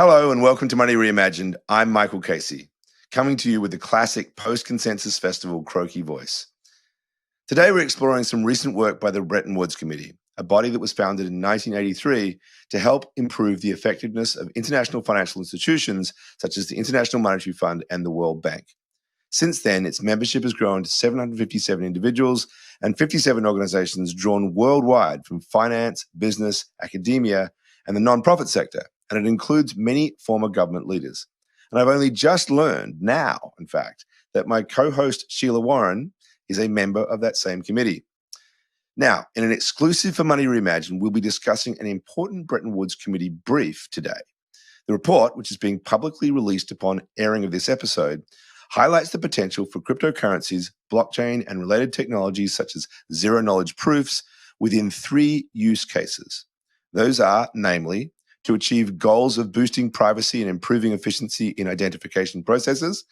Hello and welcome to Money Reimagined. I'm Michael Casey, coming to you with the classic post-consensus festival croaky voice. Today we're exploring some recent work by the Bretton Woods Committee, a body that was founded in 1983 to help improve the effectiveness of international financial institutions such as the International Monetary Fund and the World Bank. Since then, its membership has grown to 757 individuals and 57 organizations drawn worldwide from finance, business, academia, and the non-profit sector, and it includes many former government leaders. And I've only just learned now, in fact, that my co-host Sheila Warren is a member of that same committee. Now, in an exclusive for Money Reimagined, we'll be discussing an important Bretton Woods Committee brief today. The report, which is being publicly released upon airing of this episode, highlights the potential for cryptocurrencies, blockchain, and related technologies such as zero-knowledge proofs within three use cases. Those are, namely, to achieve goals of boosting privacy and improving efficiency in identification processes,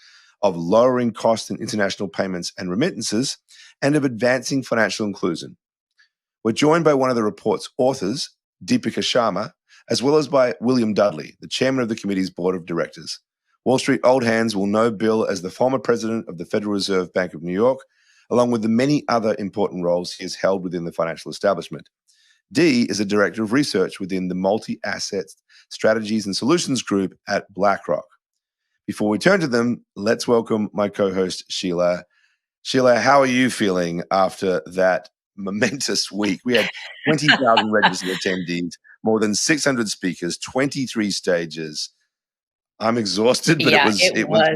of lowering costs in international payments and remittances, and of advancing financial inclusion. We're joined by one of the report's authors, Deepika Sharma, as well as by William Dudley, the chairman of the committee's board of directors. Wall Street old hands will know Bill as the former president of the Federal Reserve Bank of New York, along with the many other important roles he has held within the financial establishment. Dee is a director of research within the Multi-Asset Strategies and Solutions Group at BlackRock. Before we turn to them, let's welcome my co-host, Sheila. Sheila, how are you feeling after that momentous week? We had 20,000 registered attendees, more than 600 speakers, 23 stages. I'm exhausted, but it was great. It was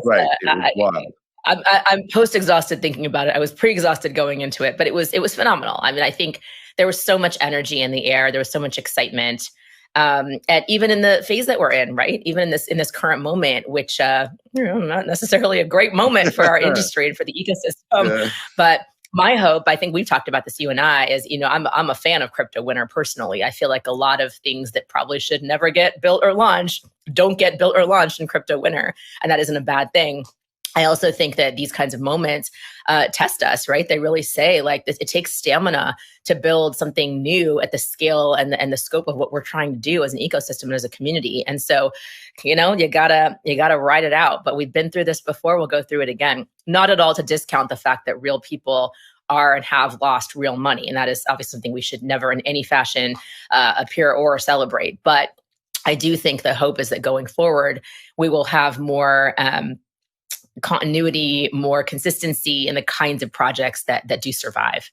wild. I'm post-exhausted thinking about it. I was pre-exhausted going into it, but it was phenomenal. I mean, I think there was so much energy in the air. There was so much excitement. And even in the phase that we're in, right? Even in this current moment, which not necessarily a great moment for our industry and for the ecosystem. Yeah. But my hope, I think we've talked about this, you and I, is, I'm a fan of Crypto Winter personally. I feel like a lot of things that probably should never get built or launched don't get built or launched in Crypto Winter. And that isn't a bad thing. I also think that these kinds of moments test us, right? They really say it takes stamina to build something new at the scale and the scope of what we're trying to do as an ecosystem and as a community. And so, you gotta ride it out. But we've been through this before. We'll go through it again. Not at all to discount the fact that real people are and have lost real money. And that is obviously something we should never in any fashion appear or celebrate. But I do think the hope is that going forward, we will have more continuity, more consistency in the kinds of projects that do survive.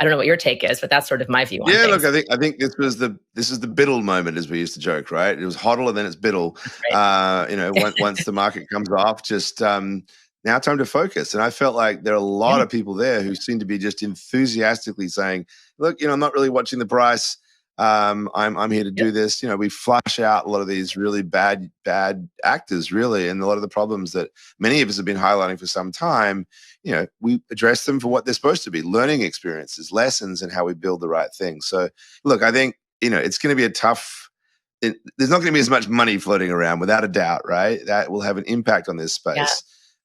I don't know what your take is, but that's sort of my view on things. Look, I think this is the Biddle moment, as we used to joke, right? It was hodl and then it's Biddle. Right. Once the market comes off, just now time to focus. And I felt like there are a lot of people there who seem to be just enthusiastically saying, look, I'm not really watching the price. I'm here to do this. We flush out a lot of these really bad actors, really, and a lot of the problems that many of us have been highlighting for some time. We address them for what they're supposed to be: learning experiences, lessons, and how we build the right thing. So, look, I think it's going to be a tough. There's not going to be as much money floating around, without a doubt, right? That will have an impact on this space.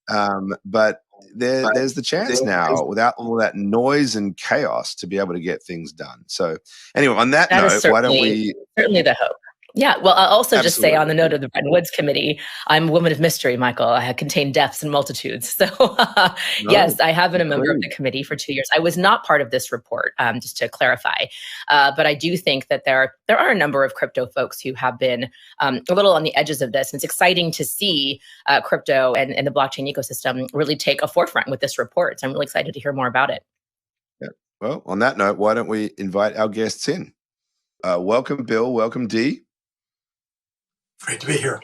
Yeah. But there's the chance now, without all that noise and chaos, to be able to get things done. So anyway, on that note, why don't we... Certainly the hope. Yeah, well, I'll also just say on the note of the Bretton Woods Committee, I'm a woman of mystery, Michael. I have contained depths and multitudes. So yes, I have been a member of the committee for 2 years. I was not part of this report, just to clarify. But I do think that there are a number of crypto folks who have been a little on the edges of this. And it's exciting to see crypto and the blockchain ecosystem really take a forefront with this report. So I'm really excited to hear more about it. Yeah. Well, on that note, why don't we invite our guests in? Welcome, Bill. Welcome, Dee. Great to be here.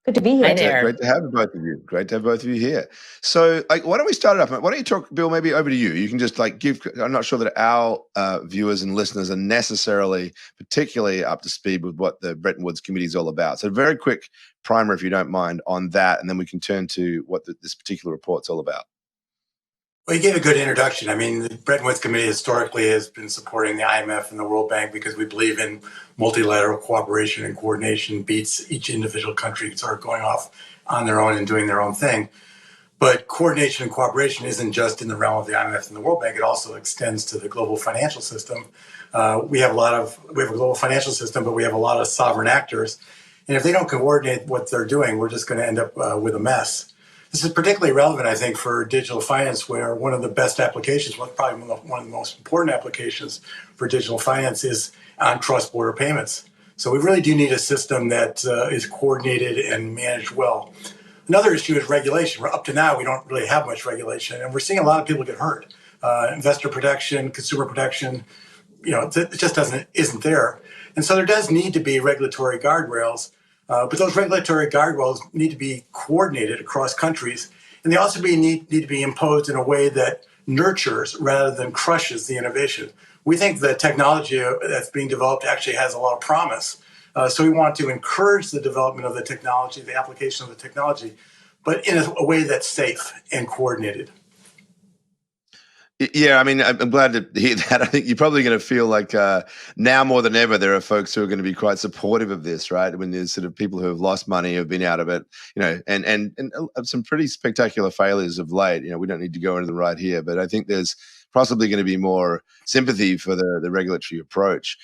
Good to be here. Great to have both of you. Great to have both of you here. So, why don't we start it off? Why don't you talk, Bill? Maybe over to you. You can just give. I'm not sure that our viewers and listeners are necessarily particularly up to speed with what the Bretton Woods Committee is all about. So, very quick primer, if you don't mind, on that, and then we can turn to what this particular report's all about. Well, you gave a good introduction. I mean, the Bretton Woods Committee historically has been supporting the IMF and the World Bank because we believe in multilateral cooperation and coordination beats each individual country sort of going off on their own and doing their own thing. But coordination and cooperation isn't just in the realm of the IMF and the World Bank. It also extends to the global financial system. We have a global financial system, but we have a lot of sovereign actors. And if they don't coordinate what they're doing, we're just going to end up with a mess. This is particularly relevant, I think, for digital finance, where one of the best applications, well, probably one of the most important applications for digital finance is on cross-border payments. So we really do need a system that is coordinated and managed well. Another issue is regulation. Up to now, we don't really have much regulation, and we're seeing a lot of people get hurt. Investor protection, consumer protection, it just isn't there. And so there does need to be regulatory guardrails, but those regulatory guardrails need to be coordinated across countries, and they also need to be imposed in a way that nurtures rather than crushes the innovation. We think the technology that's being developed actually has a lot of promise. So we want to encourage the development of the technology, the application of the technology, but in a way that's safe and coordinated. Yeah, I mean, I'm glad to hear that. I think you're probably going to feel like now more than ever, there are folks who are going to be quite supportive of this, right? When there's sort of people who have lost money, have been out of it, and some pretty spectacular failures of late. We don't need to go into them right here, but I think there's possibly going to be more sympathy for the regulatory approach.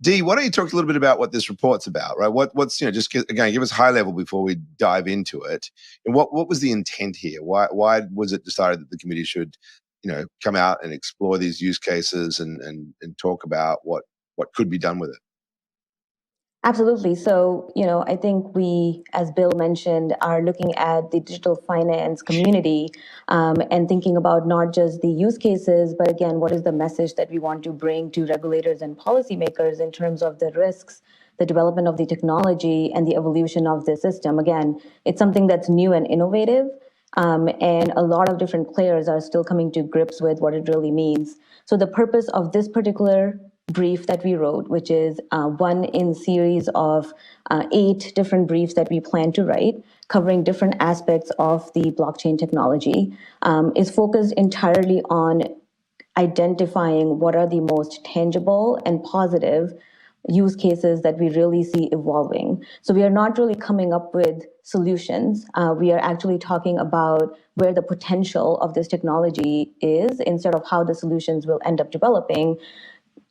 Dee, why don't you talk a little bit about what this report's about, right? What's just again, give us high level before we dive into it. And what was the intent here? Why was it decided that the committee should come out and explore these use cases and talk about what could be done with it? Absolutely. So, I think we, as Bill mentioned, are looking at the digital finance community and thinking about not just the use cases, but again, what is the message that we want to bring to regulators and policymakers in terms of the risks, the development of the technology, and the evolution of the system. Again, it's something that's new and innovative, and a lot of different players are still coming to grips with what it really means. So the purpose of this particular brief that we wrote, which is one in series of 8 different briefs that we plan to write, covering different aspects of the blockchain technology, is focused entirely on identifying what are the most tangible and positive use cases that we really see evolving. So we are not really coming up with solutions. We are actually talking about where the potential of this technology is instead of how the solutions will end up developing,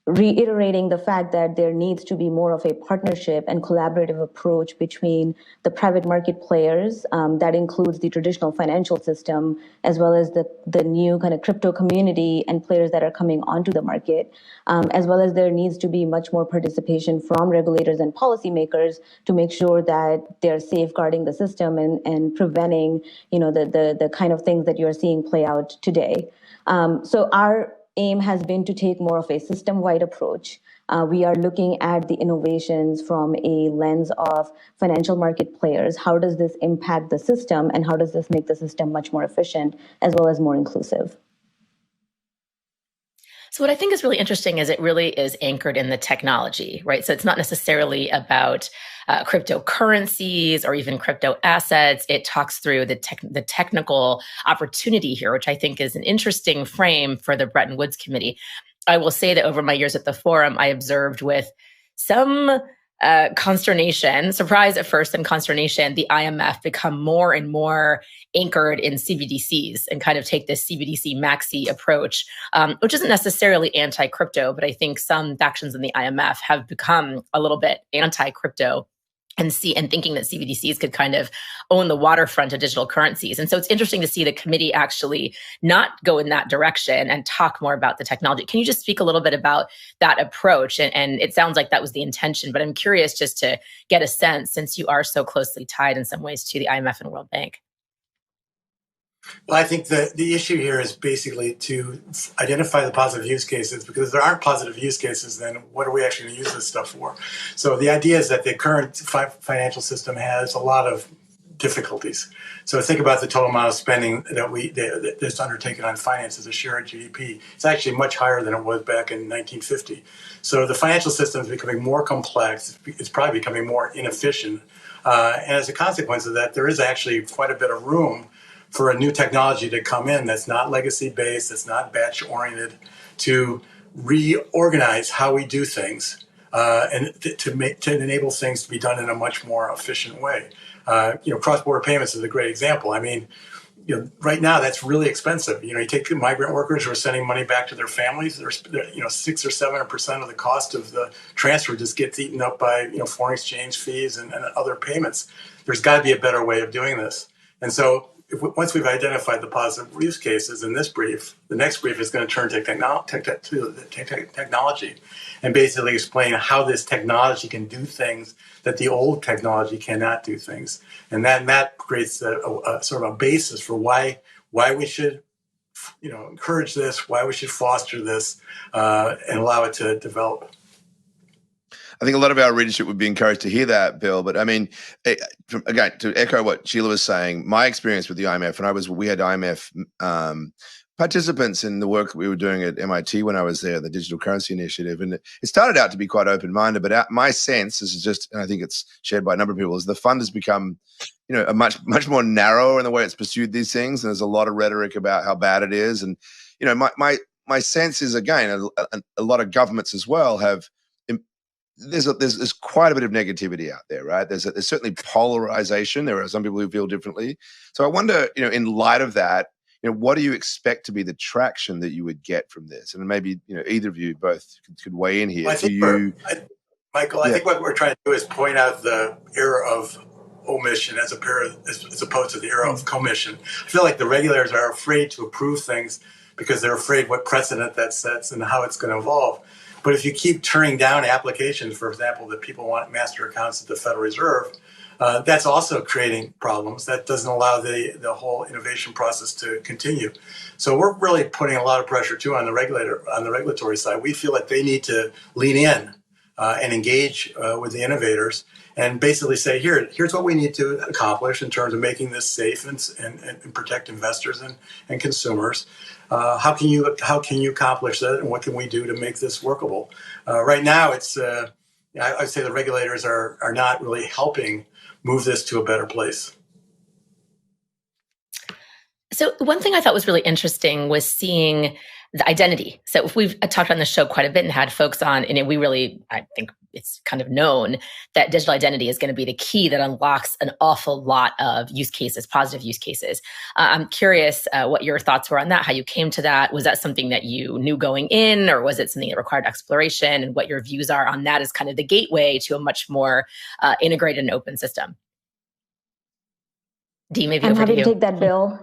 reiterating the fact that there needs to be more of a partnership and collaborative approach between the private market players, that includes the traditional financial system, as well as the new kind of crypto community and players that are coming onto the market, as well as there needs to be much more participation from regulators and policymakers to make sure that they're safeguarding the system and preventing, the kind of things that you're seeing play out today. So our aim has been to take more of a system-wide approach. We are looking at the innovations from a lens of financial market players. How does this impact the system, and how does this make the system much more efficient as well as more inclusive? So what I think is really interesting is it really is anchored in the technology, right? So it's not necessarily about cryptocurrencies or even crypto assets. It talks through the technical opportunity here, which I think is an interesting frame for the Bretton Woods Committee. I will say that over my years at the forum, I observed with some consternation, surprise at first and consternation, the IMF become more and more anchored in CBDCs and kind of take this CBDC maxi approach, which isn't necessarily anti-crypto, but I think some factions in the IMF have become a little bit anti-crypto and thinking that CBDCs could kind of own the waterfront of digital currencies. And so it's interesting to see the committee actually not go in that direction and talk more about the technology. Can you just speak a little bit about that approach? And it sounds like that was the intention, but I'm curious just to get a sense, since you are so closely tied in some ways to the IMF and World Bank. Well, I think the issue here is basically to identify the positive use cases, because if there aren't positive use cases, then what are we actually going to use this stuff for? So the idea is that the current financial system has a lot of difficulties. So think about the total amount of spending that's undertaken on finance as a share of GDP. It's actually much higher than it was back in 1950. So the financial system is becoming more complex. It's probably becoming more inefficient. And as a consequence of that, there is actually quite a bit of room for a new technology to come in that's not legacy-based, that's not batch-oriented, to reorganize how we do things and to enable things to be done in a much more efficient way. Cross-border payments is a great example. I mean, right now that's really expensive. You take the migrant workers who are sending money back to their families. They're 6 or 7% of the cost of the transfer just gets eaten up by foreign exchange fees and other payments. There's got to be a better way of doing this. And so once we've identified the positive use cases in this brief, the next brief is going to turn to technology and basically explain how this technology can do things that the old technology cannot do things. And that creates a sort of a basis for why we should encourage this, why we should foster this, and allow it to develop. I think a lot of our readership would be encouraged to hear that, Bill. But I mean, again, to echo what Sheila was saying, my experience with the IMF, and we had IMF participants in the work that we were doing at MIT when I was there, the Digital Currency Initiative, and it started out to be quite open-minded. But my sense, this is just, and I think it's shared by a number of people, is the fund has become, a much more narrow in the way it's pursued these things, and there's a lot of rhetoric about how bad it is. And my sense is, again, a lot of governments as well have. There's quite a bit of negativity out there, right? There's certainly polarization. There are some people who feel differently. So I wonder, in light of that, what do you expect to be the traction that you would get from this? And maybe, either of you both could weigh in here. Michael, I think what we're trying to do is point out the era of omission as opposed to the era of commission. I feel like the regulators are afraid to approve things because they're afraid what precedent that sets and how it's going to evolve. But if you keep turning down applications, for example, that people want master accounts at the Federal Reserve, that's also creating problems. That doesn't allow the whole innovation process to continue. So we're really putting a lot of pressure too on the regulatory side. We feel that they need to lean in and engage with the innovators and basically say, here's what we need to accomplish in terms of making this safe and protect investors and consumers. How can you accomplish that, and what can we do to make this workable? Right now, it's I'd say the regulators are not really helping move this to a better place. So one thing I thought was really interesting was seeing the identity. So if we've talked on the show quite a bit and had folks on, and I think it's kind of known that digital identity is going to be the key that unlocks an awful lot of use cases, positive use cases. I'm curious what your thoughts were on that, how you came to that. Was that something that you knew going in, or was it something that required exploration, and what your views are on that as kind of the gateway to a much more integrated and open system? Dee, maybe I'm over happy to you. to take that, Bill.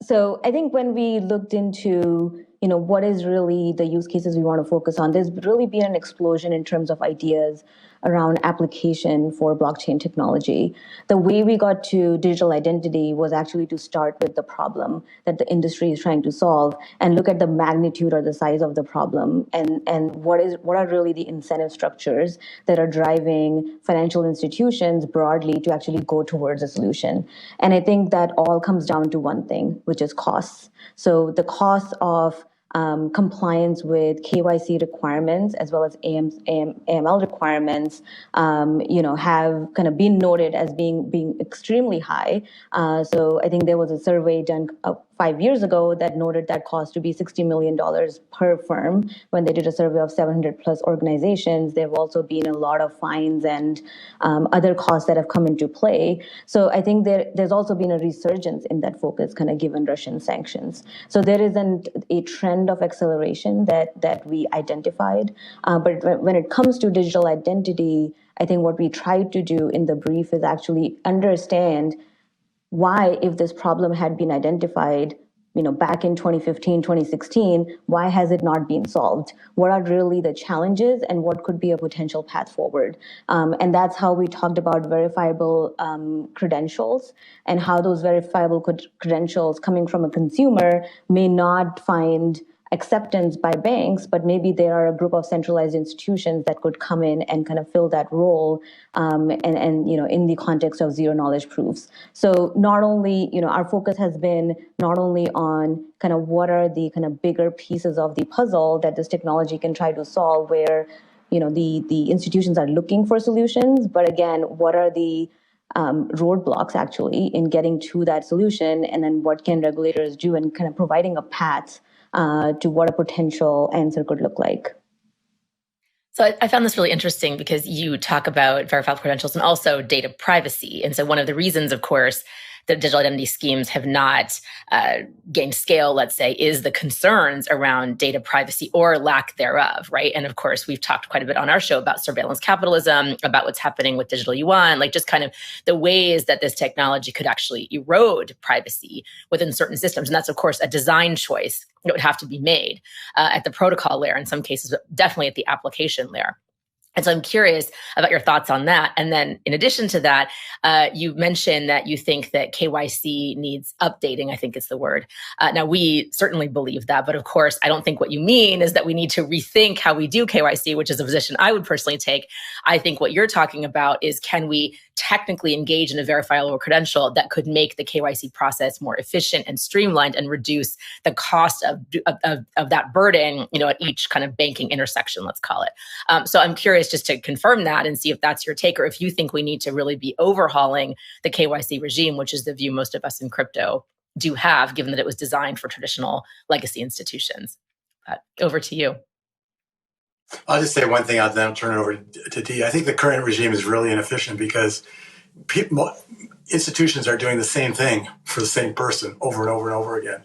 So I think when we looked into, what is really the use cases we want to focus on, there's really been an explosion in terms of ideas around application for blockchain technology. The way we got to digital identity was actually to start with the problem that the industry is trying to solve and look at the magnitude or the size of the problem and what are really the incentive structures that are driving financial institutions broadly to actually go towards a solution. And I think that all comes down to one thing, which is costs. So the cost of compliance with KYC requirements as well as AML requirements, have kind of been noted as being extremely high. So I think there was a survey done 5 years ago that noted that cost to be $60 million per firm when they did a survey of 700 plus organizations. There have also been a lot of fines and other costs that have come into play. So I think there's also been a resurgence in that focus, kind of given Russian sanctions. So there isn't a trend of acceleration that we identified. But when it comes to digital identity, I think what we tried to do in the brief is actually understand why, if this problem had been identified, back in 2015, 2016, why has it not been solved? What are really the challenges and what could be a potential path forward? And that's how we talked about verifiable credentials and how those verifiable credentials coming from a consumer may not find acceptance by banks, but maybe there are a group of centralized institutions that could come in and kind of fill that role, and in the context of zero knowledge proofs. So not only, our focus has been not only on kind of what are the kind of bigger pieces of the puzzle that this technology can try to solve, where the institutions are looking for solutions, but again, what are the roadblocks actually in getting to that solution, and then what can regulators do in kind of providing a path to what a potential answer could look like. So I found this really interesting because you talk about verifiable credentials and also data privacy. And so one of the reasons, of course, the digital identity schemes have not gained scale, let's say, is the concerns around data privacy or lack thereof, right? And of course, we've talked quite a bit on our show about surveillance capitalism, about what's happening with digital yuan, like just kind of the ways that this technology could actually erode privacy within certain systems. And that's, of course, a design choice that would have to be made at the protocol layer in some cases, but definitely at the application layer. And so I'm curious about your thoughts on that. And then in addition to that, you mentioned that you think that KYC needs updating, I think is the word. Now, we certainly believe that. But of course, I don't think what you mean is that we need to rethink how we do KYC, which is a position I would personally take. I think what you're talking about is, can we technically engage in a verifiable credential that could make the KYC process more efficient and streamlined and reduce the cost of that burden, at each kind of banking intersection, let's call it. So I'm curious just to confirm that and see if that's your take, or if you think we need to really be overhauling the KYC regime, which is the view most of us in crypto do have, given that it was designed for traditional legacy institutions. But over to you. I'll just say one thing, I'll then turn it over to Dee. I think the current regime is really inefficient because institutions are doing the same thing for the same person over and over and over again.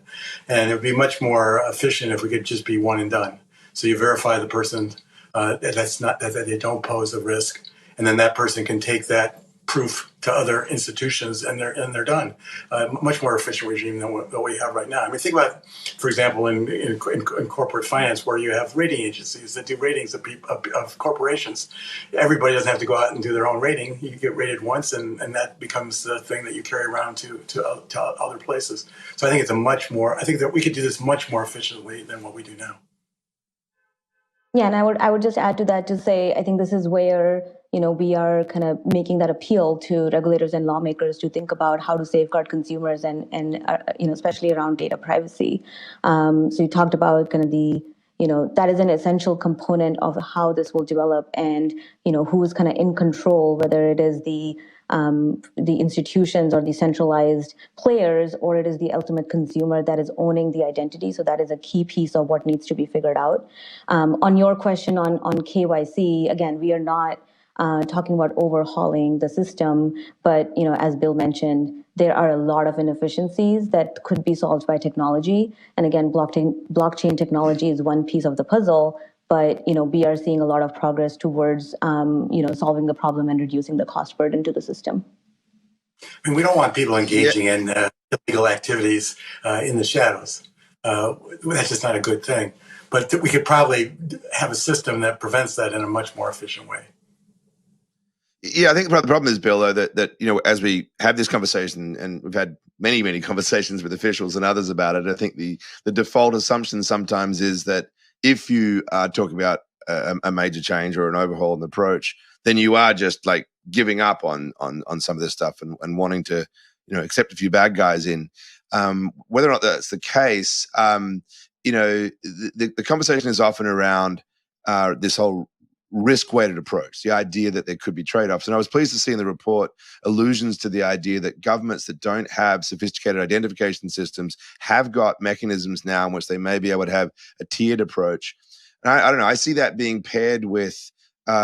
And it would be much more efficient if we could just be one and done. So you verify the person that they don't pose a risk, and then that person can take that proof to other institutions, and they're done. Much more efficient regime than what we have right now. I mean, think about, for example, in corporate finance, where you have rating agencies that do ratings of corporations. Everybody doesn't have to go out and do their own rating. You get rated once, and that becomes the thing that you carry around to other places. So I think I think that we could do this much more efficiently than what we do now. Yeah, and I would just add to that to say, I think this is where, we are kind of making that appeal to regulators and lawmakers to think about how to safeguard consumers and especially around data privacy. So you talked about kind of that is an essential component of how this will develop, and, who's kind of in control, whether it is the institutions or the centralized players, or it is the ultimate consumer that is owning the identity. So that is a key piece of what needs to be figured out. On your question on KYC, again, we are not talking about overhauling the system, but as Bill mentioned, there are a lot of inefficiencies that could be solved by technology. And again, blockchain technology is one piece of the puzzle. But we are seeing a lot of progress towards solving the problem and reducing the cost burden to the system. I mean, we don't want people engaging in illegal activities in the shadows. That's just not a good thing. But we could probably have a system that prevents that in a much more efficient way. Yeah, I think the problem is, Bill, though, that as we have this conversation, and we've had many, many conversations with officials and others about it, I think the default assumption sometimes is that if you are talking about a major change or an overhaul in the approach, then you are just like giving up on some of this stuff and wanting to accept a few bad guys in. Whether or not that's the case, the conversation is often around this whole risk-weighted approach, the idea that there could be trade-offs. And I was pleased to see in the report allusions to the idea that governments that don't have sophisticated identification systems have got mechanisms now in which they may be able to have a tiered approach. And I don't know, I see that being paired with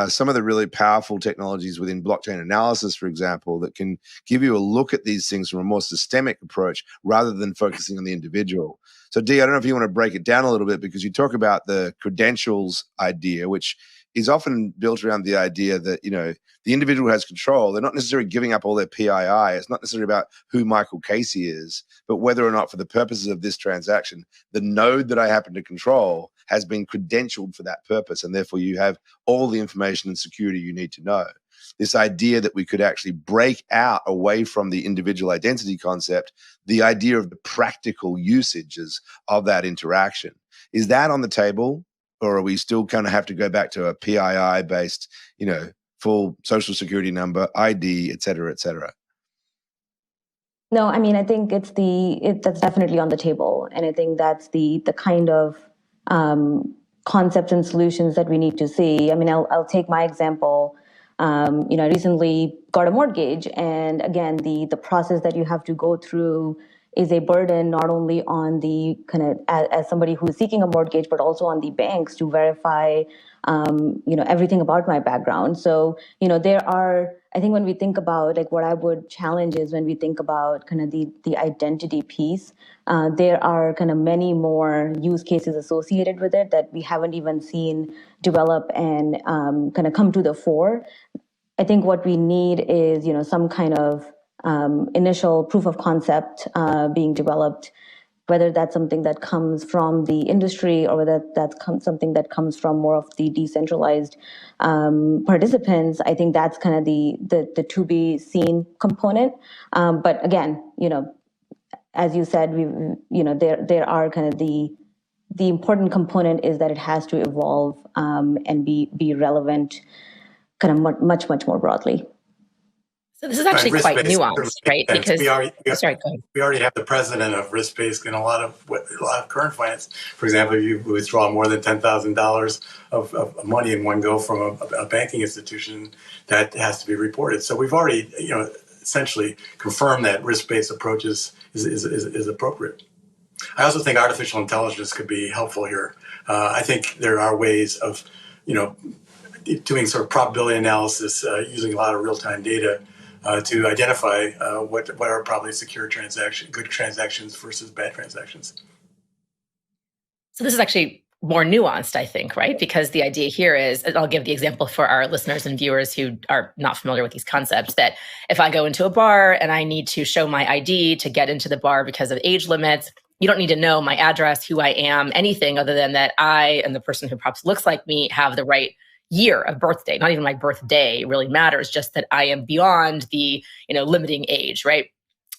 some of the really powerful technologies within blockchain analysis, for example, that can give you a look at these things from a more systemic approach rather than focusing on the individual. So Dee, I don't know if you want to break it down a little bit, because you talk about the credentials idea, which is often built around the idea that, the individual has control. They're not necessarily giving up all their PII. It's not necessarily about who Michael Casey is, but whether or not, for the purposes of this transaction, the node that I happen to control has been credentialed for that purpose. And therefore you have all the information and security you need to know. This idea that we could actually break out away from the individual identity concept, the idea of the practical usages of that interaction. Is that on the table? Or are we still kind of have to go back to a PII-based, full social security number, ID, et cetera, et cetera? No, I mean, I think that's definitely on the table. And I think that's the kind of concepts and solutions that we need to see. I mean, I'll take my example. I recently got a mortgage. And again, the process that you have to go through is a burden not only on the kind of as somebody who's seeking a mortgage, but also on the banks to verify everything about my background. So, I think when we think about like what I would challenge is when we think about kind of the identity piece, there are kind of many more use cases associated with it that we haven't even seen develop and kind of come to the fore. I think what we need is, some kind of initial proof of concept being developed, whether that's something that comes from the industry or whether that's something that comes from more of the decentralized participants. I think that's kind of the to be seen component. But again, as you said, there are kind of the important component is that it has to evolve and be relevant, kind of much more broadly. So this is actually quite nuanced, right? Because we already have the president of risk-based in a lot of current finance. For example, if you withdraw more than $10,000 of money in one go from a banking institution, that has to be reported. So we've already, essentially confirmed that risk-based approach is appropriate. I also think artificial intelligence could be helpful here. I think there are ways of, doing sort of probability analysis using a lot of real-time data to identify what are probably secure good transactions versus bad transactions. So this is actually more nuanced, I think, right? Because the idea here is, I'll give the example for our listeners and viewers who are not familiar with these concepts, that if I go into a bar and I need to show my ID to get into the bar because of age limits, you don't need to know my address, who I am, anything other than that I and the person who perhaps looks like me have the right year of birthday. Not even my birthday really matters, just that I am beyond the limiting age, right?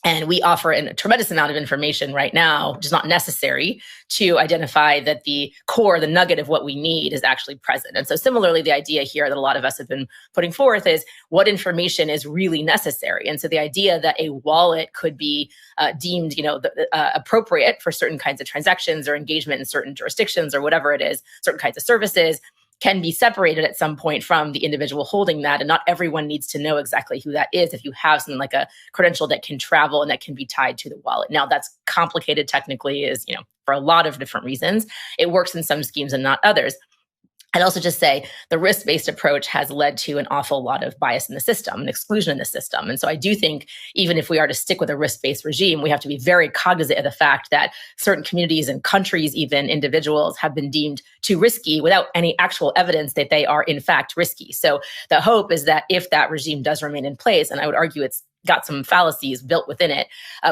And we offer a tremendous amount of information right now, which is not necessary to identify that the core, the nugget of what we need is actually present. And so similarly, the idea here that a lot of us have been putting forth is what information is really necessary. And so the idea that a wallet could be deemed, appropriate for certain kinds of transactions or engagement in certain jurisdictions or whatever it is, certain kinds of services, can be separated at some point from the individual holding that. And not everyone needs to know exactly who that is if you have something like a credential that can travel and that can be tied to the wallet. Now, that's complicated technically, for a lot of different reasons. It works in some schemes and not others. I'd also just say the risk-based approach has led to an awful lot of bias in the system and exclusion in the system. And so I do think even if we are to stick with a risk-based regime, we have to be very cognizant of the fact that certain communities and countries, even individuals, have been deemed too risky without any actual evidence that they are in fact risky. So the hope is that if that regime does remain in place, and I would argue it's got some fallacies built within it,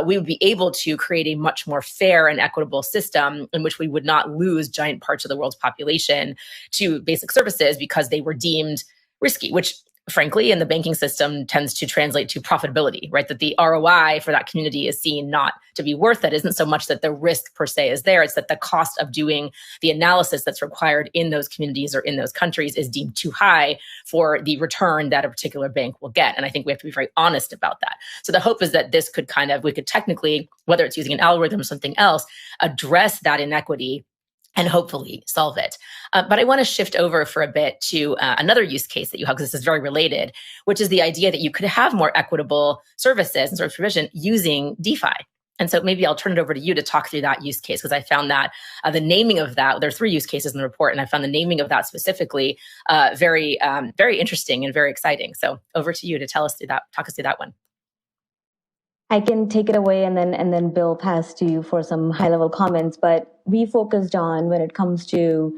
we would be able to create a much more fair and equitable system in which we would not lose giant parts of the world's population to basic services because they were deemed risky, which frankly in the banking system tends to translate to profitability, right? That the ROI for that community is seen not to be worth it. Isn't so much that the risk per se is there, it's that the cost of doing the analysis that's required in those communities or in those countries is deemed too high for the return that a particular bank will get. And I think we have to be very honest about that. So the hope is that this could we could technically, whether it's using an algorithm or something else, address that inequity and hopefully solve it. But I want to shift over for a bit to another use case that you have, because this is very related, which is the idea that you could have more equitable services and service provision using DeFi. And so maybe I'll turn it over to you to talk through that use case, because I found that the naming of that, there are 3 use cases in the report, and I found the naming of that specifically very interesting and very exciting. So over to you to talk us through that one. I can take it away and then Bill pass to you for some high-level comments. But we focused on, when it comes to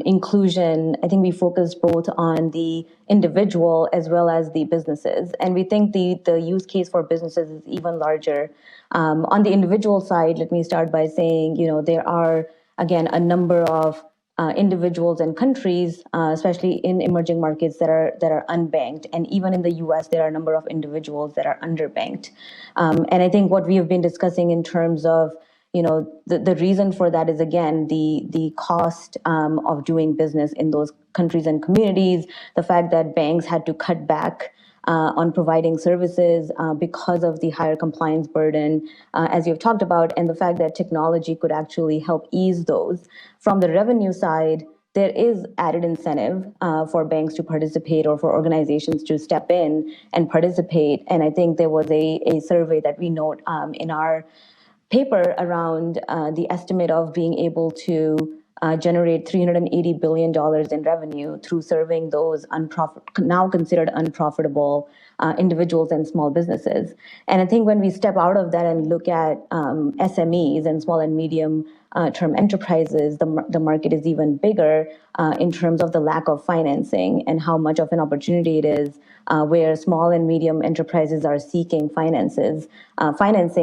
inclusion, I think we focused both on the individual as well as the businesses. And we think the use case for businesses is even larger. On the individual side, let me start by saying, there are, again, a number of individuals and countries, especially in emerging markets, that are unbanked, and even in the U.S., there are a number of individuals that are underbanked. And I think what we have been discussing in terms of, the reason for that is, again, the cost of doing business in those countries and communities, the fact that banks had to cut back on providing services because of the higher compliance burden, as you've talked about, and the fact that technology could actually help ease those. From the revenue side, there is added incentive for banks to participate or for organizations to step in and participate. And I think there was a survey that we note in our paper around the estimate of being able to generate $380 billion in revenue through serving those now considered unprofitable individuals and small businesses. And I think when we step out of that and look at SMEs and small and medium term enterprises, the market is even bigger in terms of the lack of financing and how much of an opportunity it is where small and medium enterprises are seeking financing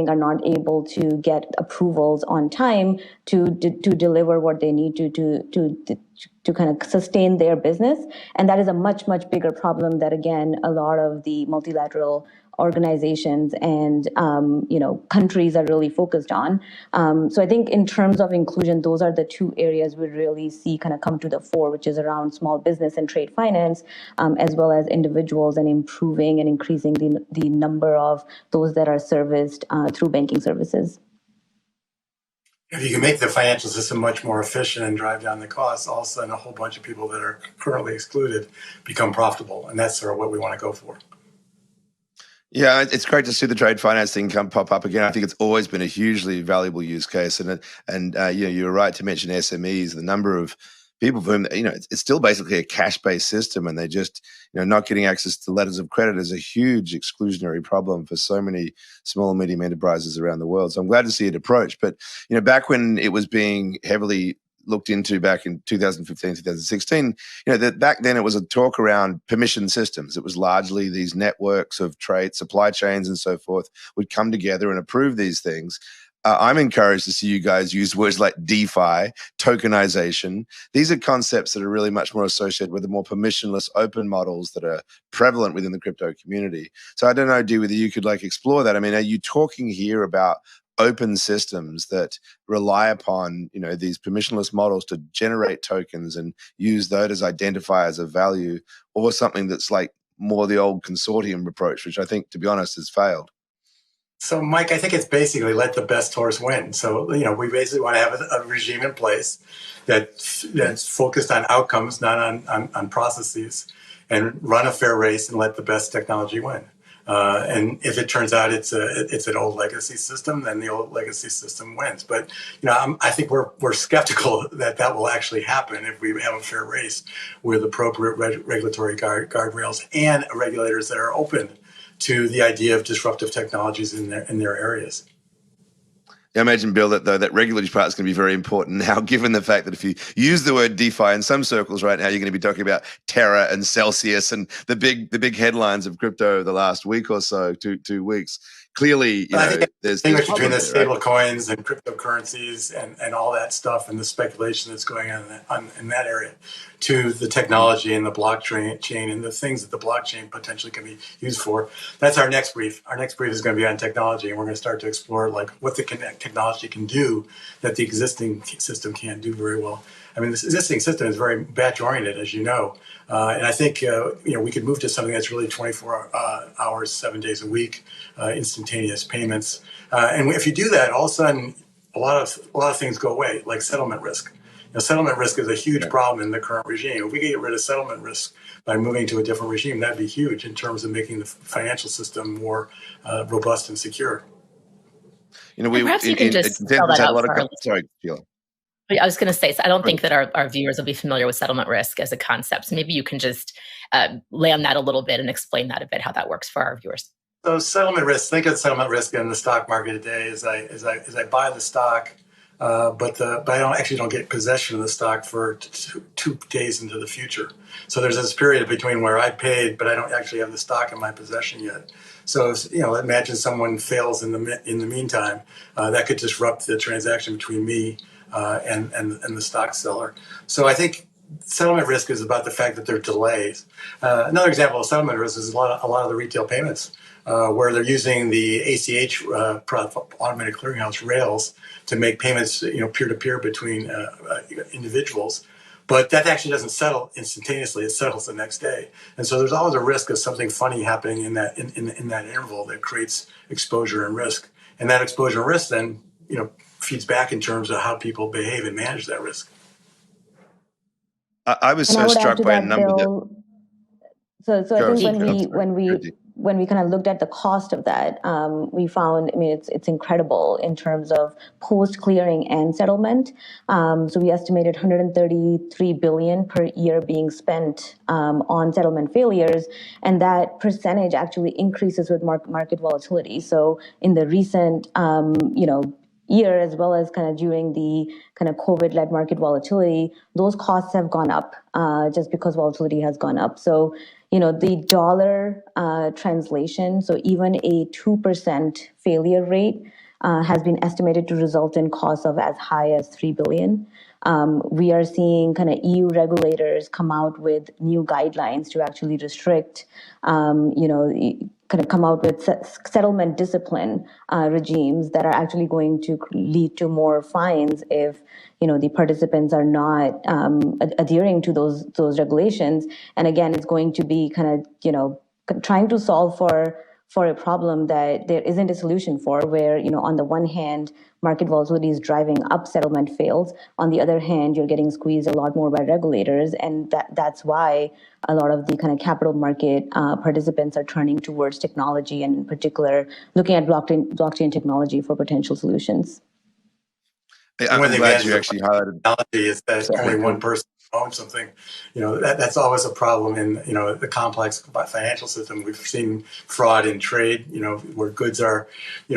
are not able to get approvals on time to deliver what they need to kind of sustain their business. And that is a much, much bigger problem that, again, a lot of the multilateral organizations and countries are really focused on. So I think in terms of inclusion, those are the two areas we really see kind of come to the fore, which is around small business and trade finance, as well as individuals, and improving and increasing the number of those that are serviced through banking services. If you can make the financial system much more efficient and drive down the costs, all of a sudden a whole bunch of people that are currently excluded become profitable. And that's sort of what we want to go for. Yeah, it's great to see the trade finance thing pop up again. I think it's always been a hugely valuable use case, and you're right to mention SMEs. The number of people for whom it's still basically a cash-based system, and they just not getting access to letters of credit is a huge exclusionary problem for so many small and medium enterprises around the world. So I'm glad to see it approached. But back when it was being heavily looked into back in 2015, 2016, that back then it was a talk around permission systems. It was largely these networks of trade, supply chains and so forth would come together and approve these things. I'm encouraged to see you guys use words like DeFi, tokenization. These are concepts that are really much more associated with the more permissionless open models that are prevalent within the crypto community. So I don't know, Dee, whether you could explore that. I mean, are you talking here about open systems that rely upon these permissionless models to generate tokens and use those as identifiers of value, or something that's more the old consortium approach, which I think, to be honest, has failed? So, Mike, I think it's basically let the best horse win. So, we basically want to have a regime in place that's focused on outcomes, not on processes, and run a fair race and let the best technology win. And if it turns out it's an old legacy system, then the old legacy system wins. But I think we're skeptical that will actually happen if we have a fair race with appropriate regulatory guardrails and regulators that are open to the idea of disruptive technologies in their areas. I imagine, Bill, that regulatory part is going to be very important now, given the fact that if you use the word DeFi in some circles right now, you're going to be talking about Terra and Celsius and the big headlines of crypto the last week or so, two weeks. Clearly, I think there's between the stable coins and cryptocurrencies and all that stuff and the speculation that's going on in that area, to the technology and the blockchain and the things that the blockchain potentially can be used for. That's our next brief. Our next brief is going to be on technology, and we're going to start to explore what the technology can do that the existing system can't do very well. I mean, this existing system is very batch-oriented, as you know, and I think we could move to something that's really 24 hours, 7 days a week, instantaneous payments, and if you do that, all of a sudden, a lot of things go away, like settlement risk. Settlement risk is a huge problem in the current regime. If we could get rid of settlement risk by moving to a different regime, that'd be huge in terms of making the financial system more robust and secure. Perhaps you can just spell that out. Sorry, Sheila. I was going to say, so I don't think that our viewers will be familiar with settlement risk as a concept. So maybe you can just lay on that a little bit and explain that a bit, how that works for our viewers. So settlement risk, think of settlement risk in the stock market today as I buy the stock, but I don't get possession of the stock for 2 days into the future. So there's this period between where I paid, but I don't actually have the stock in my possession yet. So imagine someone fails in the meantime, that could disrupt the transaction between me and the stock seller. So I think settlement risk is about the fact that there are delays. Another example of settlement risk is a lot of the retail payments, where they're using the ACH automated clearinghouse rails to make payments, peer-to-peer between individuals. But that actually doesn't settle instantaneously; it settles the next day. And so there's always a risk of something funny happening in that interval that creates exposure and risk. And that exposure and risk then, feeds back in terms of how people behave and manage that risk. I was so struck by a number. So I think when we when we kind of looked at the cost of that, we found, I mean, it's incredible in terms of post-clearing and settlement. So we estimated 133 billion per year being spent on settlement failures, and that percentage actually increases with market volatility. So in the recent, year, as well as kind of during the kind of COVID-led market volatility, those costs have gone up just because volatility has gone up. So, the dollar translation, so even a 2% failure rate has been estimated to result in costs of as high as 3 billion. We are seeing kind of EU regulators come out with new guidelines to actually restrict, kind of come out with settlement discipline regimes that are actually going to lead to more fines if the participants are not adhering to those regulations. And again, it's going to be kind of trying to solve for a problem that there isn't a solution for, where on the one hand, market volatility is driving up settlement fails. On the other hand, you're getting squeezed a lot more by regulators, and that's why a lot of the kind of capital market participants are turning towards technology, and in particular, looking at blockchain technology for potential solutions. I'm glad you actually highlighted. Technology is that only one person owns something. That's always a problem in the complex financial system. We've seen fraud in trade. Where goods are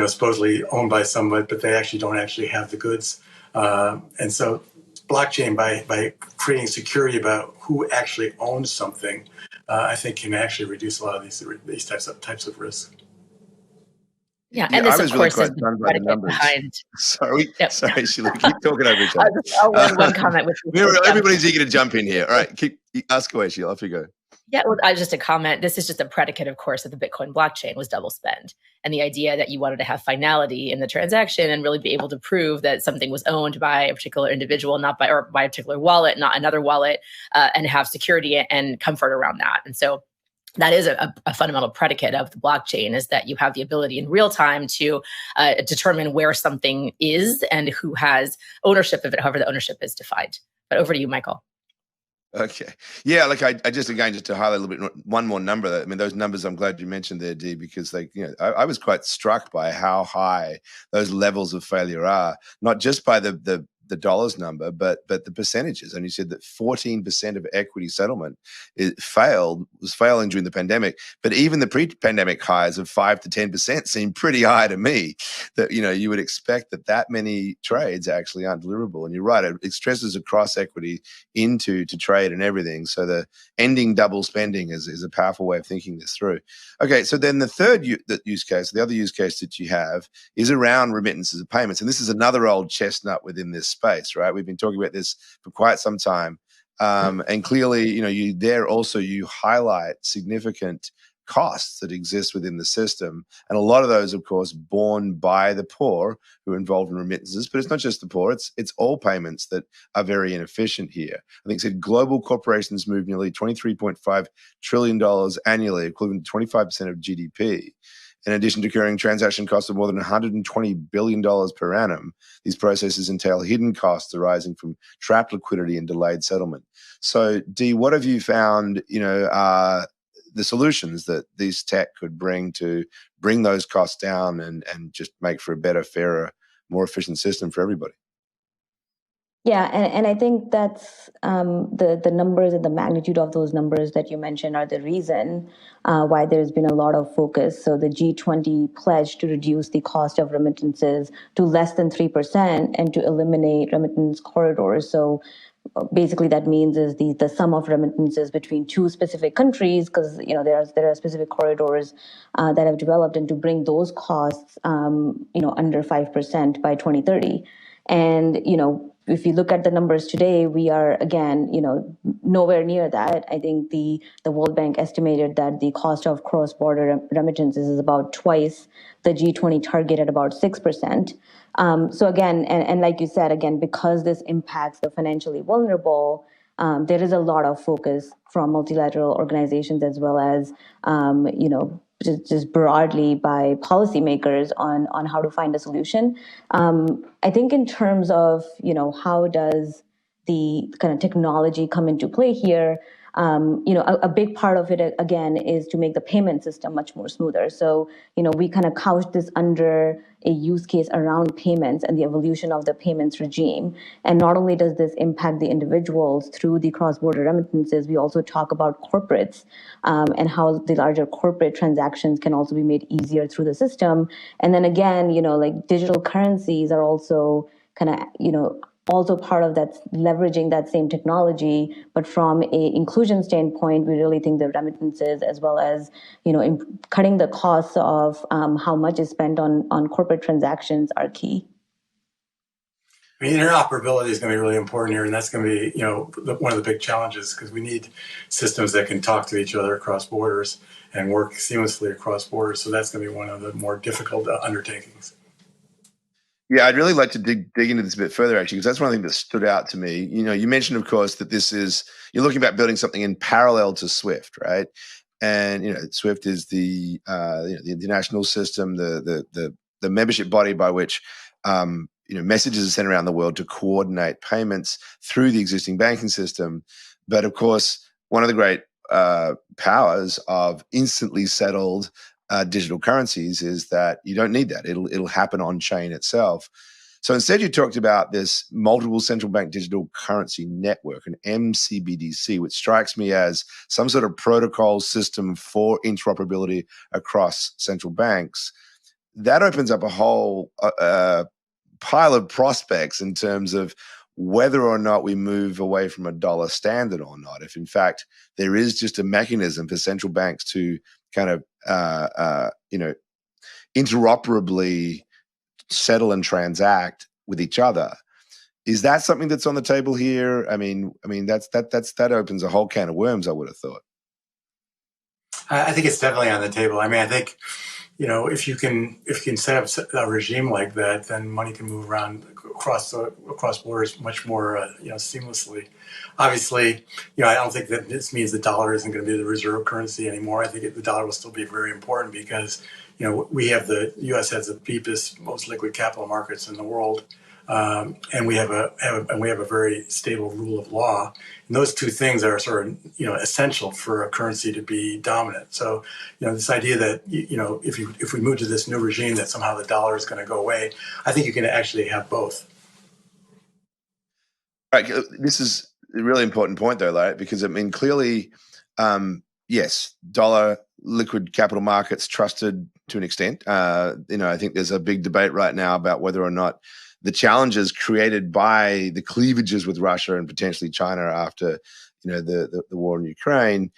supposedly owned by someone, but they actually don't have the goods. And so blockchain, by creating security about who actually owns something, I think can actually reduce a lot of these types of risks. Yeah, and this, I was of course, really is quite stunned by the numbers. Behind. Sorry, Yep. sorry, Sheila, keep talking over each other. One comment. Everybody's eager to jump in here. All right, ask away, Sheila. Off you go. Yeah, well, just a comment. This is just a predicate, of course, of the Bitcoin blockchain was double spend. And the idea that you wanted to have finality in the transaction and really be able to prove that something was owned by a particular individual, or by a particular wallet, not another wallet, and have security and comfort around that. And so that is a fundamental predicate of the blockchain, is that you have the ability in real time to determine where something is and who has ownership of it, however the ownership is defined. But over to you, Michael. Okay. Yeah, like I just to highlight a little bit, one more number. I mean, those numbers, I'm glad you mentioned there, Dee, because I was quite struck by how high those levels of failure are, not just by the dollars number, but the percentages. And you said that 14% of equity settlement was failing during the pandemic. But even the pre-pandemic highs of 5 to 10% seem pretty high to me. That you would expect that many trades actually aren't deliverable. And you're right, it stresses across equity into trade and everything. So the ending double spending is a powerful way of thinking this through. Okay, so then the third use case, the other use case that you have, is around remittances of payments. And this is another old chestnut within this space, right? We've been talking about this for quite some time. And clearly, you highlight significant costs that exist within the system. And a lot of those, of course, borne by the poor who are involved in remittances. But it's not just the poor, it's all payments that are very inefficient here. I think it said global corporations move nearly $23.5 trillion annually, equivalent to 25% of GDP. In addition to incurring transaction costs of more than $120 billion per annum, these processes entail hidden costs arising from trapped liquidity and delayed settlement. So, Dee, what have you found, are the solutions that these tech could bring to bring those costs down and just make for a better, fairer, more efficient system for everybody? Yeah, and I think that's the numbers and the magnitude of those numbers that you mentioned are the reason why there's been a lot of focus. So the G20 pledged to reduce the cost of remittances to less than 3% and to eliminate remittance corridors. So basically that means is the sum of remittances between two specific countries, because there are specific corridors that have developed, and to bring those costs under 5% by 2030. And if you look at the numbers today, we are, again, nowhere near that. I think the World Bank estimated that the cost of cross-border remittances is about twice the G20 target at about 6%. So again, and like you said, again, because this impacts the financially vulnerable, there is a lot of focus from multilateral organizations as well as, just broadly by policymakers on how to find a solution. I think in terms of, how does the kind of technology come into play here, a big part of it, again, is to make the payment system much more smoother. So, we kind of couch this under a use case around payments and the evolution of the payments regime. And not only does this impact the individuals through the cross-border remittances, we also talk about corporates and how the larger corporate transactions can also be made easier through the system. And then again, like digital currencies are also kind of, also part of that, leveraging that same technology. But from a inclusion standpoint, we really think the remittances, as well as cutting the costs of how much is spent on corporate transactions, are key. I mean, interoperability is going to be really important here, and that's going to be one of the big challenges, because we need systems that can talk to each other across borders and work seamlessly across borders. So that's going to be one of the more difficult undertakings. Yeah, I'd really like to dig into this a bit further, actually, because that's one thing that stood out to me. You mentioned, of course, that you're looking about building something in parallel to SWIFT, right? And SWIFT is the international system, the membership body by which messages are sent around the world to coordinate payments through the existing banking system. But of course, one of the great powers of instantly settled digital currencies is that you don't need that. It'll happen on chain itself. So instead, you talked about this multiple central bank digital currency network, an MCBDC, which strikes me as some sort of protocol system for interoperability across central banks. That opens up a whole pile of prospects in terms of whether or not we move away from a dollar standard or not. If in fact there is just a mechanism for central banks to kind of interoperably settle and transact with each other, is that something that's on the table here? I mean that opens a whole can of worms, I would have thought. I think it's definitely on the table. I mean, I think if you can set up a regime like that, then money can move around across borders much more seamlessly. Obviously, I don't think that this means the dollar isn't going to be the reserve currency anymore. I think the dollar will still be very important because the U.S. has the deepest, most liquid capital markets in the world, and we have a very stable rule of law. And those two things are sort of essential for a currency to be dominant. So this idea that if we move to this new regime that somehow the dollar is going to go away, I think you can actually have both. Right. This is a really important point, though, right? Because I mean, clearly, yes, dollar, liquid capital markets, trusted to an extent. I think there's a big debate right now about whether or not the challenges created by the cleavages with Russia and potentially China after the war in Ukraine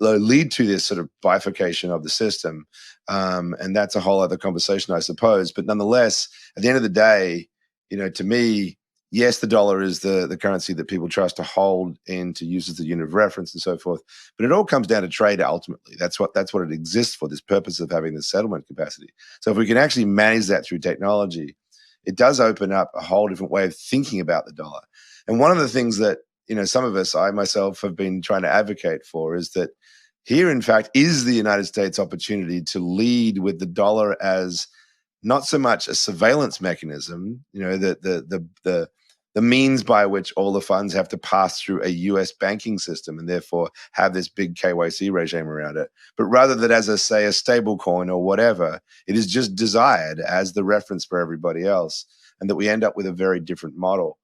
lead to this sort of bifurcation of the system, and that's a whole other conversation, I suppose. But nonetheless, at the end of the day, to me, yes, the dollar is the currency that people trust to hold and to use as the unit of reference and so forth. But it all comes down to trade ultimately. That's what it exists for, this purpose of having the settlement capacity. So if we can actually manage that through technology, it does open up a whole different way of thinking about the dollar. And one of the things that, some of us, I myself, have been trying to advocate for is that here, in fact, is the United States' opportunity to lead with the dollar as not so much a surveillance mechanism, the means by which all the funds have to pass through a US banking system and therefore have this big KYC regime around it, but rather that as a stable coin or whatever, it is just desired as the reference for everybody else, and that we end up with a very different model.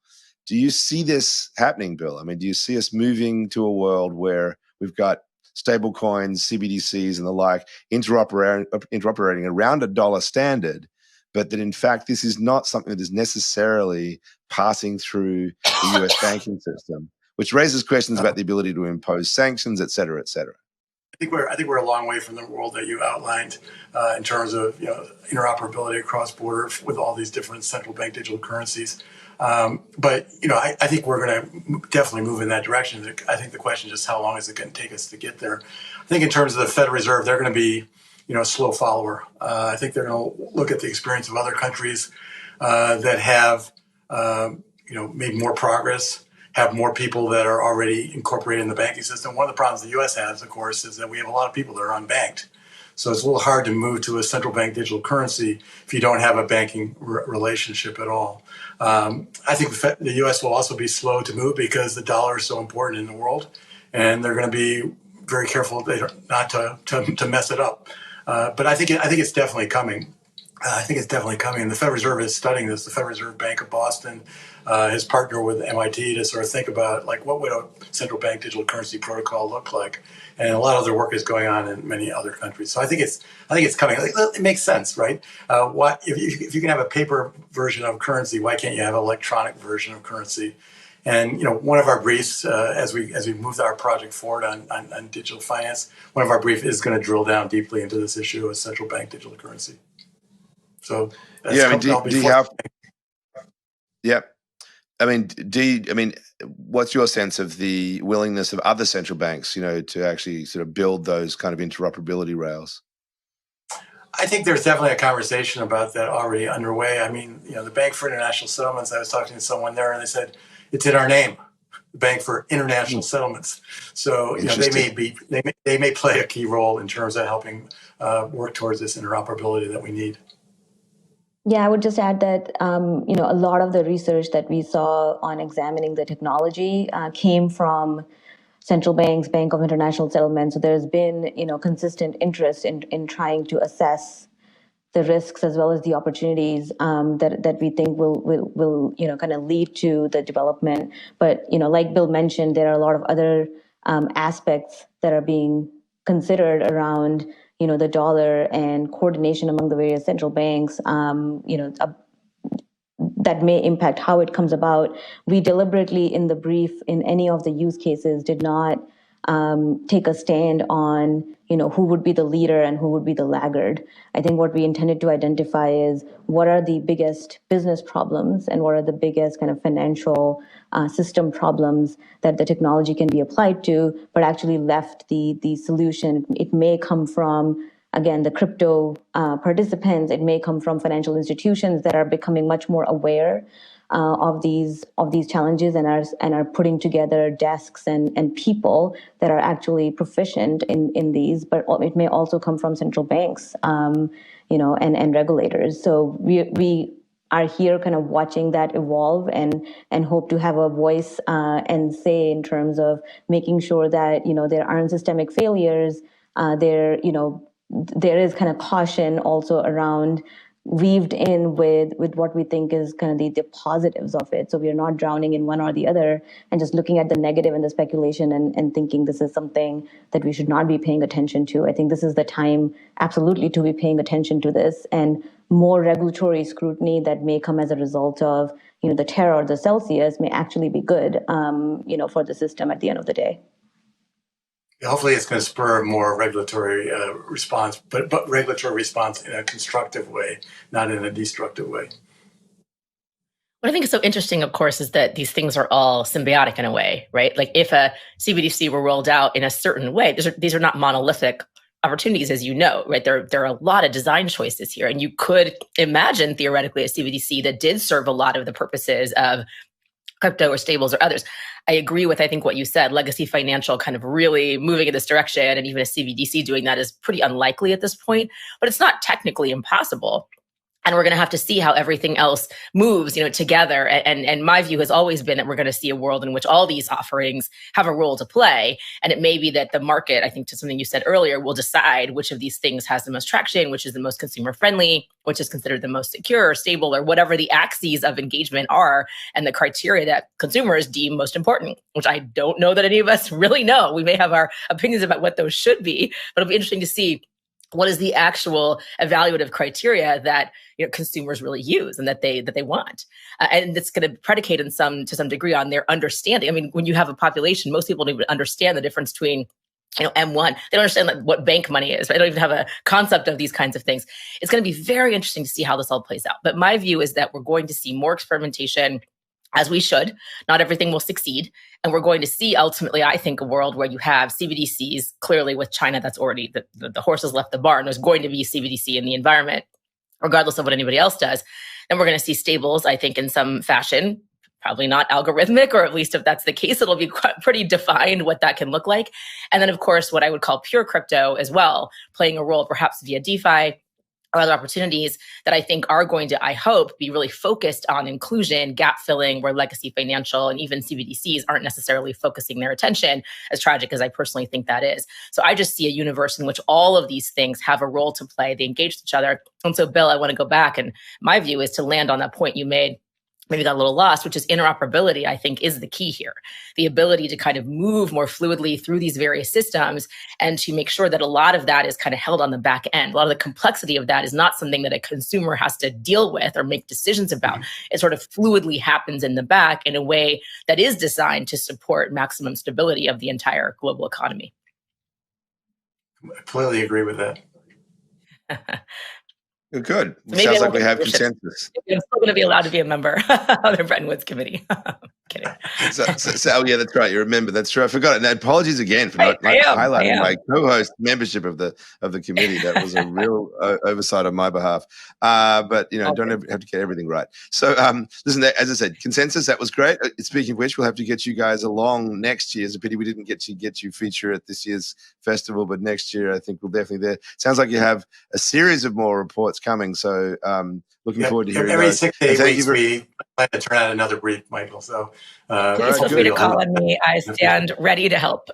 Do you see this happening, Bill? I mean, do you see us moving to a world where we've got stable coins, CBDCs and the like interoperating around a dollar standard, but that in fact this is not something that is necessarily passing through the US banking system, which raises questions about the ability to impose sanctions, et cetera, et cetera? I think we're a long way from the world that you outlined in terms of interoperability across border with all these different central bank digital currencies. But I think we're going to definitely move in that direction. I think the question is just how long is it going to take us to get there? I think in terms of the Federal Reserve, they're going to be a slow follower. I think they're going to look at the experience of other countries that have made more progress, have more people that are already incorporated in the banking system. One of the problems the U.S. has, of course, is that we have a lot of people that are unbanked. So it's a little hard to move to a central bank digital currency if you don't have a banking relationship at all. I think the U.S. will also be slow to move because the dollar is so important in the world. and they're going to be very careful not to mess it up. But I think it's definitely coming. I think it's definitely coming. And the Federal Reserve is studying this. The Federal Reserve Bank of Boston has partnered with MIT to sort of think about like what would a central bank digital currency protocol look like. And a lot of their work is going on in many other countries. So I think it's coming. It makes sense, right? What if you can have a paper version of currency? Why can't you have an electronic version of currency? And one of our briefs, as we move our project forward on digital finance, one of our briefs is going to drill down deeply into this issue of central bank digital currency. So yeah, I mean, do you have? Yeah, I mean, what's your sense of the willingness of other central banks, to actually sort of build those kind of interoperability rails? I think there's definitely a conversation about that already underway. I mean, the Bank for International Settlements. I was talking to someone there, and they said it's in our name, the Bank for International Settlements. So they may play a key role in terms of helping work towards this interoperability that we need. Yeah, I would just add that, a lot of the research that we saw on examining the technology came from central banks, Bank of International Settlements. So there's been, consistent interest in trying to assess the risks as well as the opportunities that we think will kind of lead to the development. But, like Bill mentioned, there are a lot of other aspects that are being considered around the dollar and coordination among the various central banks, that may impact how it comes about. We deliberately, in the brief, in any of the use cases, did not take a stand on, who would be the leader and who would be the laggard. I think what we intended to identify is what are the biggest business problems and what are the biggest kind of financial system problems that the technology can be applied to, but actually left the solution. It may come from, again, the crypto participants. It may come from financial institutions that are becoming much more aware of these challenges and are putting together desks and people that are actually proficient in these. But it may also come from central banks, and regulators. So we are here kind of watching that evolve and hope to have a voice and say in terms of making sure that there aren't systemic failures. There is kind of caution also around weaved in with what we think is kind of the positives of it. So we are not drowning in one or the other and just looking at the negative and the speculation and thinking this is something that we should not be paying attention to. I think this is the time absolutely to be paying attention to this, and more regulatory scrutiny that may come as a result of the Terra or the Celsius may actually be good for the system at the end of the day. Hopefully it's going to spur more regulatory response, but regulatory response in a constructive way, not in a destructive way. What I think is so interesting, of course, is that these things are all symbiotic in a way, right? Like if a CBDC were rolled out in a certain way, these are not monolithic opportunities, as you know, right? There are a lot of design choices here. And you could imagine theoretically a CBDC that did serve a lot of the purposes of crypto or stables or others. I agree with, I think, what you said, legacy financial kind of really moving in this direction, and even a CBDC doing that is pretty unlikely at this point, but it's not technically impossible. And we're going to have to see how everything else moves, together. And my view has always been that we're going to see a world in which all these offerings have a role to play. And it may be that the market, I think to something you said earlier, will decide which of these things has the most traction, which is the most consumer friendly, which is considered the most secure or stable, or whatever the axes of engagement are and the criteria that consumers deem most important, which I don't know that any of us really know. We may have our opinions about what those should be, but it'll be interesting to see what is the actual evaluative criteria that consumers really use and that they want, and it's going to predicate to some degree on their understanding. I mean, when you have a population, most people don't even understand the difference between M1. They don't understand what bank money is. Right? They don't even have a concept of these kinds of things. It's going to be very interesting to see how this all plays out. But my view is that we're going to see more experimentation, as we should. Not everything will succeed. And we're going to see ultimately, I think, a world where you have CBDCs. Clearly with China, that's already, the horse has left the barn. There's going to be CBDC in the environment, regardless of what anybody else does. And we're going to see stables, I think, in some fashion, probably not algorithmic, or at least if that's the case, it'll be pretty defined what that can look like. And then, of course, what I would call pure crypto as well, playing a role perhaps via DeFi, or other opportunities that I think are going to, I hope, be really focused on inclusion, gap filling, where legacy financial and even CBDCs aren't necessarily focusing their attention, as tragic as I personally think that is. So I just see a universe in which all of these things have a role to play. They engage with each other. And so, Bill, I want to go back. And my view is to land on that point you made, maybe got a little lost, which is interoperability, I think, is the key here. The ability to kind of move more fluidly through these various systems and to make sure that a lot of that is kind of held on the back end. A lot of the complexity of that is not something that a consumer has to deal with or make decisions about. It sort of fluidly happens in the back in a way that is designed to support maximum stability of the entire global economy. I completely agree with that. Good. Maybe Sounds like we have consensus. I'm still going to be allowed to be a member of the Bretton Woods Committee. Kidding. So, yeah, that's right. You remember. That's true. I forgot it. And apologies again for not highlighting my co-host membership of the committee. That was a real oversight on my behalf. But don't have to get everything right. So, listen, as I said, consensus. That was great. Speaking of which, we'll have to get you guys along next year. It's a pity we didn't get you feature at this year's festival, but next year I think we'll definitely there. Sounds like you have a series of more reports coming. So, looking forward to hearing every those. 6 to 8 weeks we plan to turn out another brief, Michael. So please feel free to call on me. I stand ready to help.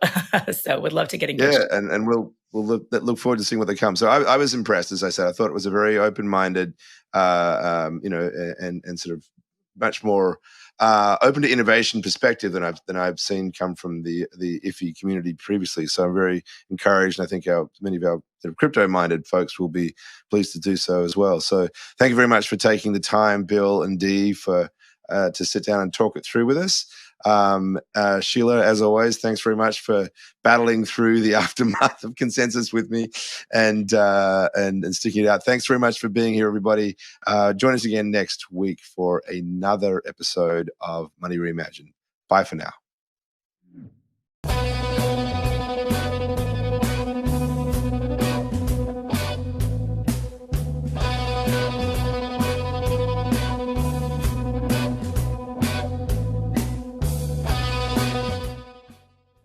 So would love to get engaged. Yeah, and we'll look forward to seeing what they come. So I was impressed, as I said. I thought it was a very open-minded, and sort of much more open to innovation perspective than I've seen come from the IFI community previously. So I'm very encouraged, and I think many of our sort of crypto-minded folks will be pleased to do so as well. So thank you very much for taking the time, Bill and Dee, to sit down and talk it through with us. Sheila, as always, thanks very much for battling through the aftermath of consensus with me and sticking it out. Thanks very much for being here, everybody. Join us again next week for another episode of Money Reimagined. Bye for now.